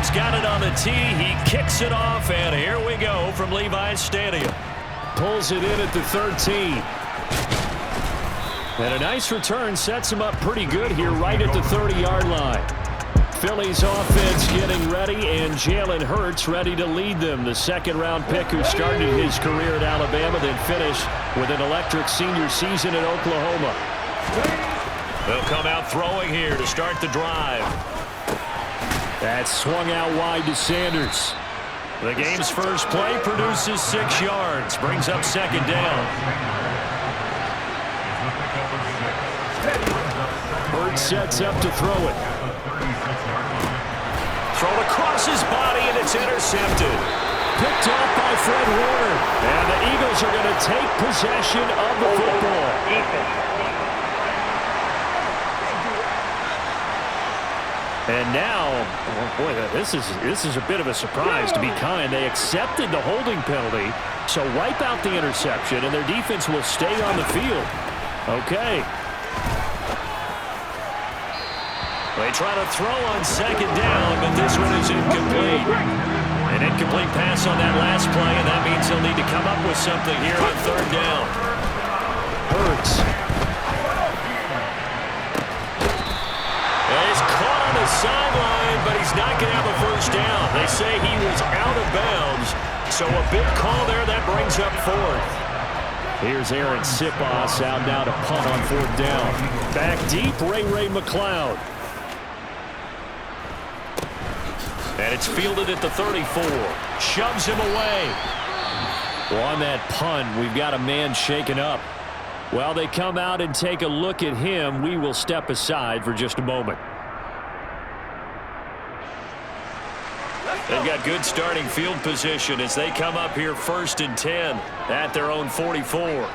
He's got it on the tee. He kicks it off, and here we go from Levi's Stadium. Pulls it in at the 13. And a nice return sets him up pretty good here right at the 30-yard line. Phillies offense getting ready, and Jalen Hurts ready to lead them. The second-round pick who started his career at Alabama, then finished with an electric senior season at Oklahoma. They'll come out throwing here to start the drive. That's swung out wide to Sanders. The game's first play produces 6 yards, brings up second down. Hurts sets up to throw it. Thrown across his body, and it's intercepted. Picked off by Fred Warner. And the Eagles are going to take possession of the football. And now, oh boy, this is a bit of a surprise, to be kind. They accepted the holding penalty, so wipe out the interception, and their defense will stay on the field. Okay. They try to throw on second down, but this one is incomplete. An incomplete pass on that last play, and that means he'll need to come up with something here on third down. Hurts. He's caught on the sideline, but he's not going to have a first down. They say he was out of bounds, so a big call there. That brings up fourth. Here's Aaron Sipos out now to punt on fourth down. Back deep, Ray McLeod. And it's fielded at the 34. Shoves him away. Well, on that punt, we've got a man shaken up. While they come out and take a look at him, we will step aside for just a moment. They've got good starting field position as they come up here 1st and 10 at their own 44.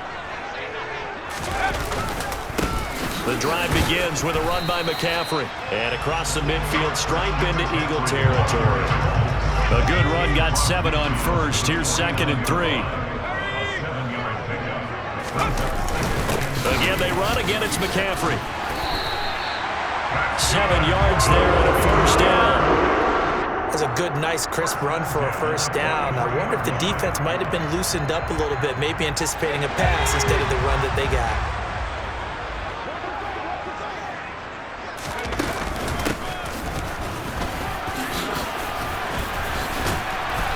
The drive begins with a run by McCaffrey. And across the midfield stripe into Eagle territory. A good run, got 7 on first. Here's 2nd and 3. Again, they run. Again, it's McCaffrey. 7 yards there and a first down. That's a good, nice, crisp run for a first down. I wonder if the defense might have been loosened up a little bit, maybe anticipating a pass instead of the run that they got.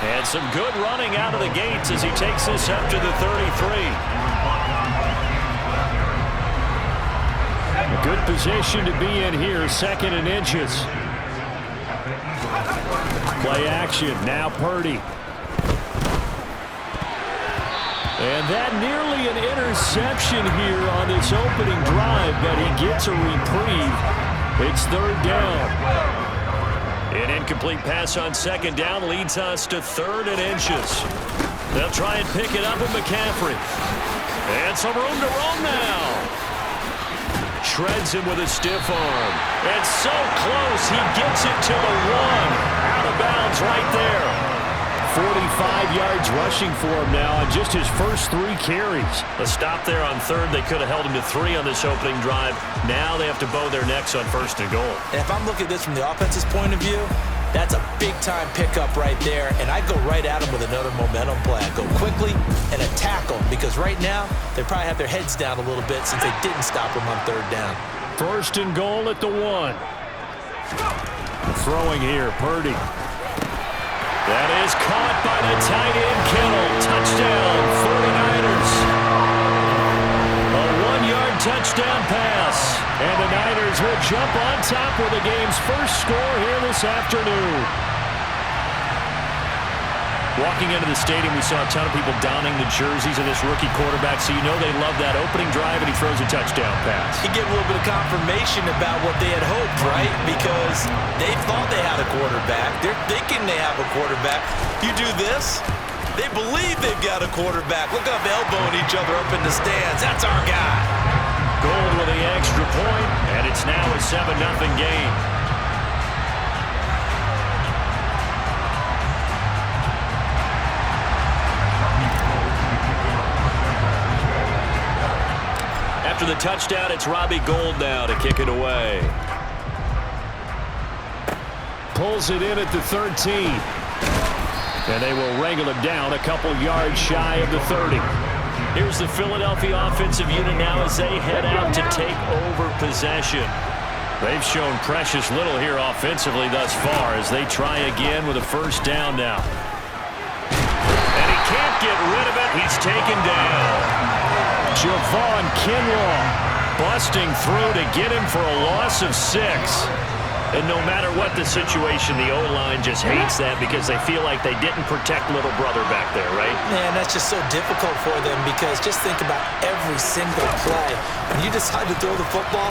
And some good running out of the gates as he takes this up to the 33. A good position to be in here, 2nd and inches. Play action, now Purdy. And that nearly an interception here on this opening drive, but he gets a reprieve. It's third down. An incomplete pass on second down leads us to 3rd and inches. They'll try and pick it up with McCaffrey. And some room to roam now. Shreds him with a stiff arm. And so close, he gets it to the 1. Out of bounds right there. 45 yards rushing for him now on just his first 3 carries. A stop there on 3rd. They could have held him to 3 on this opening drive. Now they have to bow their necks on 1st and goal. And if I'm looking at this from the offense's point of view, that's a big-time pickup right there, and I go right at him with another momentum play. I go quickly and attack them because right now they probably have their heads down a little bit since they didn't stop him on 3rd down. 1st and goal at the 1. Throwing here, Purdy. That is caught by the tight end, Kittle. Touchdown, 49ers. A 1-yard touchdown pass. And the Niners will jump on top with the game's first score here this afternoon. Walking into the stadium, we saw a ton of people donning the jerseys of this rookie quarterback, so you know they love that opening drive, and he throws a touchdown pass. You get a little bit of confirmation about what they had hoped, right? Because they thought they had a quarterback. They're thinking they have a quarterback. You do this, they believe they've got a quarterback. Look up, elbowing each other up in the stands. That's our guy. Gold with the extra point, and it's now a 7-0 game. After the touchdown, it's Robbie Gould now to kick it away. pulls it in at the 13. And they will wrangle him down a couple yards shy of the 30. Here's the Philadelphia offensive unit now as they head out to take over possession. They've shown precious little here offensively thus far as they try again with a first down now. And he can't get rid of it. He's taken down. Javon Kinlaw busting through to get him for a loss of 6. And no matter what the situation, the O-line just hates that because they feel like they didn't protect little brother back there, right? Man, that's just so difficult for them because just think about every single play. When you decide to throw the football,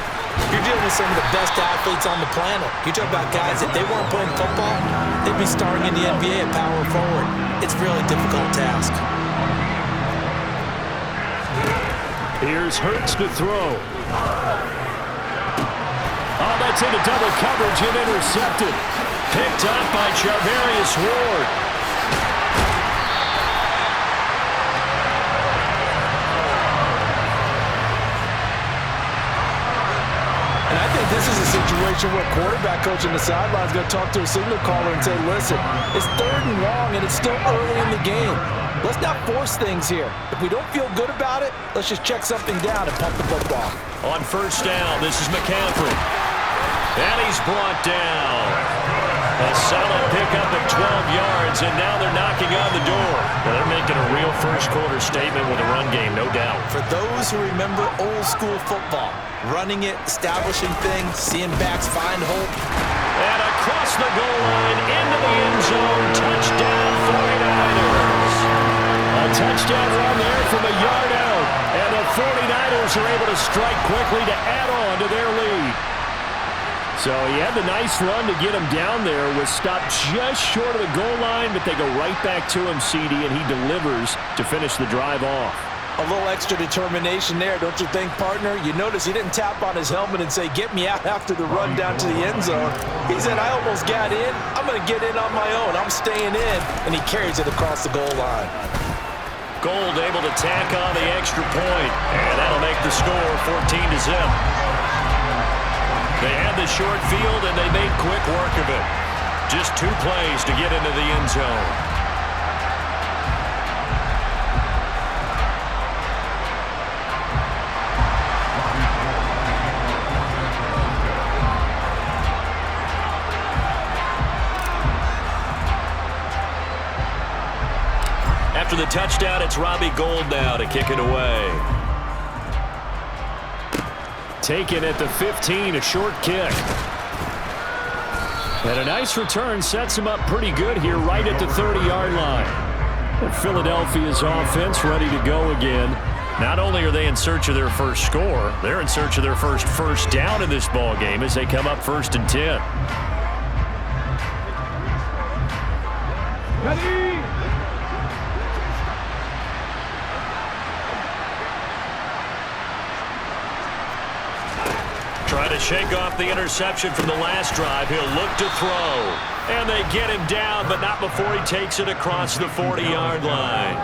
you're dealing with some of the best athletes on the planet. You talk about guys, if they weren't playing football, they'd be starring in the NBA at power forward. It's a really difficult task. Here's Hurts to throw. Oh, that's into double coverage and intercepted. Picked up by Charvarius Ward. And I think this is a situation where quarterback coach on the sideline is going to talk to a signal caller and say, listen, it's 3rd and long and it's still early in the game. Let's not force things here. If we don't feel good about it, let's just check something down and pump the football. On first down, this is McCaffrey. And he's brought down. A solid pickup of 12 yards, and now they're knocking on the door. Well, they're making a real first-quarter statement with a run game, no doubt. For those who remember old-school football, running it, establishing things, seeing backs find hope. And across the goal line, into the end zone, touchdown 49ers. A touchdown run there from a yard out, and the 49ers are able to strike quickly to add on to their lead. So he had the nice run to get him down there, was stopped just short of the goal line, but they go right back to him, CD, and he delivers to finish the drive off. A little extra determination there, don't you think, partner? You notice he didn't tap on his helmet and say, get me out after the run down to the end zone. He said, I almost got in. I'm going to get in on my own. I'm staying in. And he carries it across the goal line. Gold able to tack on the extra point, and that'll make the score 14-0. They had the short field, and they made quick work of it. Just 2 plays to get into the end zone. After the touchdown, it's Robbie Gould now to kick it away. Taken at the 15, a short kick. And a nice return sets him up pretty good here right at the 30-yard line. And Philadelphia's offense ready to go again. Not only are they in search of their first score, they're in search of their first down in this ball game as they come up 1st and 10. Ready? Trying to shake off the interception from the last drive. He'll look to throw. And they get him down, but not before he takes it across the 40-yard line.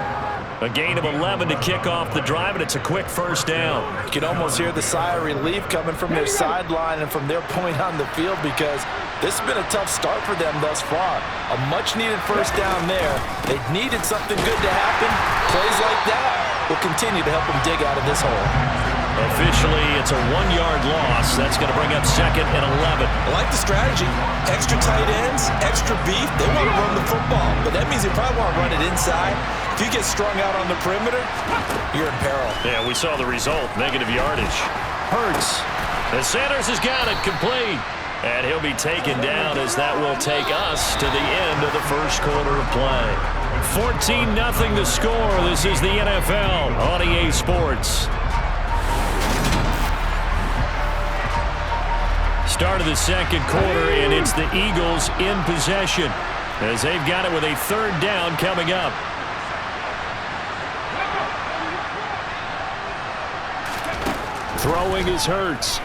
A gain of 11 to kick off the drive, and it's a quick first down. You can almost hear the sigh of relief coming from their sideline and from their point on the field because this has been a tough start for them thus far. A much-needed first down there. They needed something good to happen. Plays like that will continue to help them dig out of this hole. Officially, it's a 1-yard loss. That's going to bring up 2nd and 11. I like the strategy. Extra tight ends, extra beef. They want to run the football, but that means they probably want to run it inside. If you get strung out on the perimeter, you're in peril. Yeah, we saw the result. Negative yardage. Hurts. And Sanders has got it complete. And he'll be taken down as that will take us to the end of the first quarter of play. 14-0 the score. This is the NFL on EA Sports. Start of the second quarter, and it's the Eagles in possession as they've got it with a 3rd down coming up. Throwing is Hurts.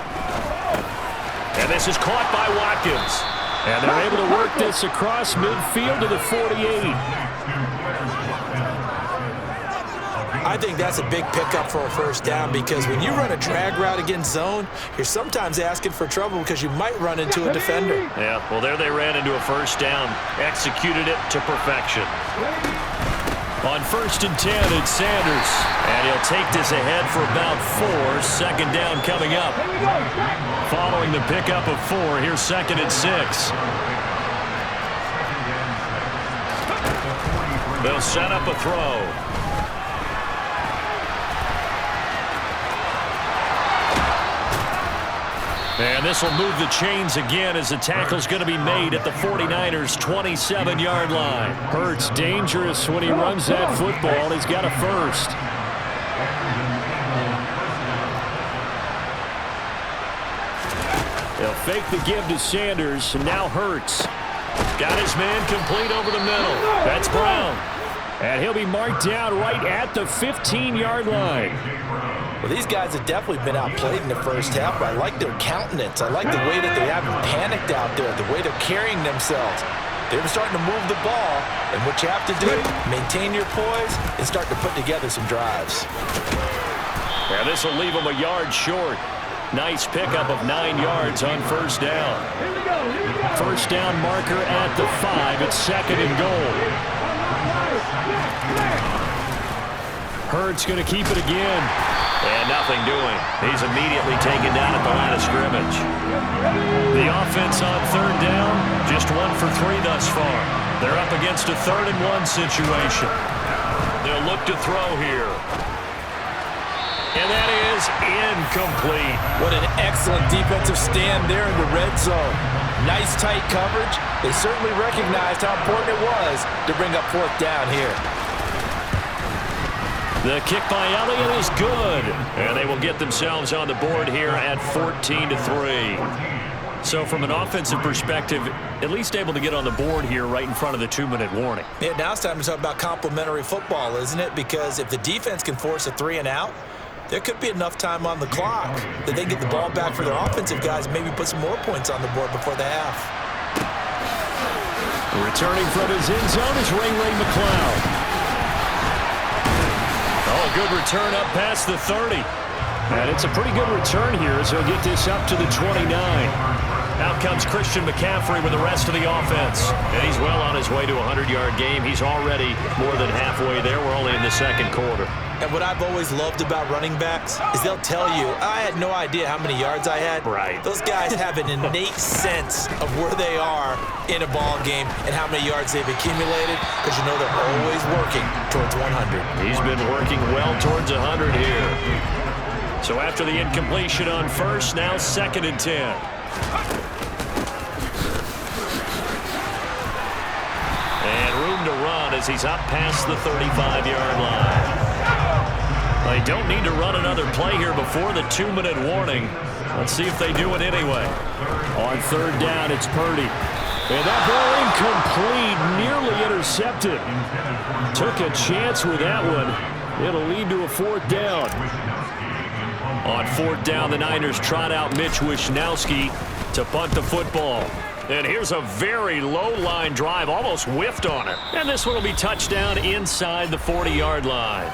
And this is caught by Watkins. And they're able to work this across midfield to the 48. I think that's a big pickup for a first down because when you run a drag route against zone, you're sometimes asking for trouble because you might run into a defender. Yeah, well, there they ran into a first down. Executed it to perfection. On 1st and 10, it's Sanders. And he'll take this ahead for about 4. Second down coming up. Following the pickup of 4, here's 2nd and 6. They'll set up a throw. And this will move the chains again as the tackle's going to be made at the 49ers' 27-yard line. Hurts dangerous when he runs that football. He's got a first. They'll fake the give to Sanders, and now Hurts. Got his man complete over the middle. That's Brown. And he'll be marked down right at the 15-yard line. Well, these guys have definitely been outplayed in the first half, but I like their countenance. I like the way that they haven't panicked out there, the way they're carrying themselves. They're starting to move the ball, and what you have to do, maintain your poise and start to put together some drives. And this will leave them a yard short. Nice pickup of 9 yards on first down. First down marker at the 5. It's 2nd and goal. Hurts going to keep it again. And nothing doing. He's immediately taken down at the line of scrimmage. The offense on 3rd down, just 1 for 3 thus far. They're up against a 3rd and 1 situation. They'll look to throw here. And that is incomplete. What an excellent defensive stand there in the red zone. Nice tight coverage. They certainly recognized how important it was to bring up 4th down here. The kick by Elliott is good. And they will get themselves on the board here at 14-3. So from an offensive perspective, at least able to get on the board here right in front of the 2-minute warning. Yeah, now it's time to talk about complementary football, isn't it? Because if the defense can force a 3 and out, there could be enough time on the clock that they get the ball back for their offensive guys and maybe put some more points on the board before the half. Returning from his end zone is Ray McCloud. Oh, good return up past the 30. And it's a pretty good return here as he'll get this up to the 29. Out comes Christian McCaffrey with the rest of the offense. And he's well on his way to a 100-yard game. He's already more than halfway there. We're only in the 2nd quarter. And what I've always loved about running backs is they'll tell you, I had no idea how many yards I had. Right. Those guys have an innate sense of where they are in a ball game and how many yards they've accumulated because you know they're always working towards 100. He's been working well towards 100 here. So after the incompletion on first, now 2nd and 10. And room to run as he's up past the 35-yard line. They don't need to run another play here before the 2-minute warning. Let's see if they do it anyway. On 3rd down, it's Purdy. And that ball incomplete, nearly intercepted. Took a chance with that one. It'll lead to a 4th down. On 4th down, the Niners trot out Mitch Wishnowsky to punt the football. And here's a very low-line drive, almost whiffed on it. And this one will be touchdown inside the 40-yard line.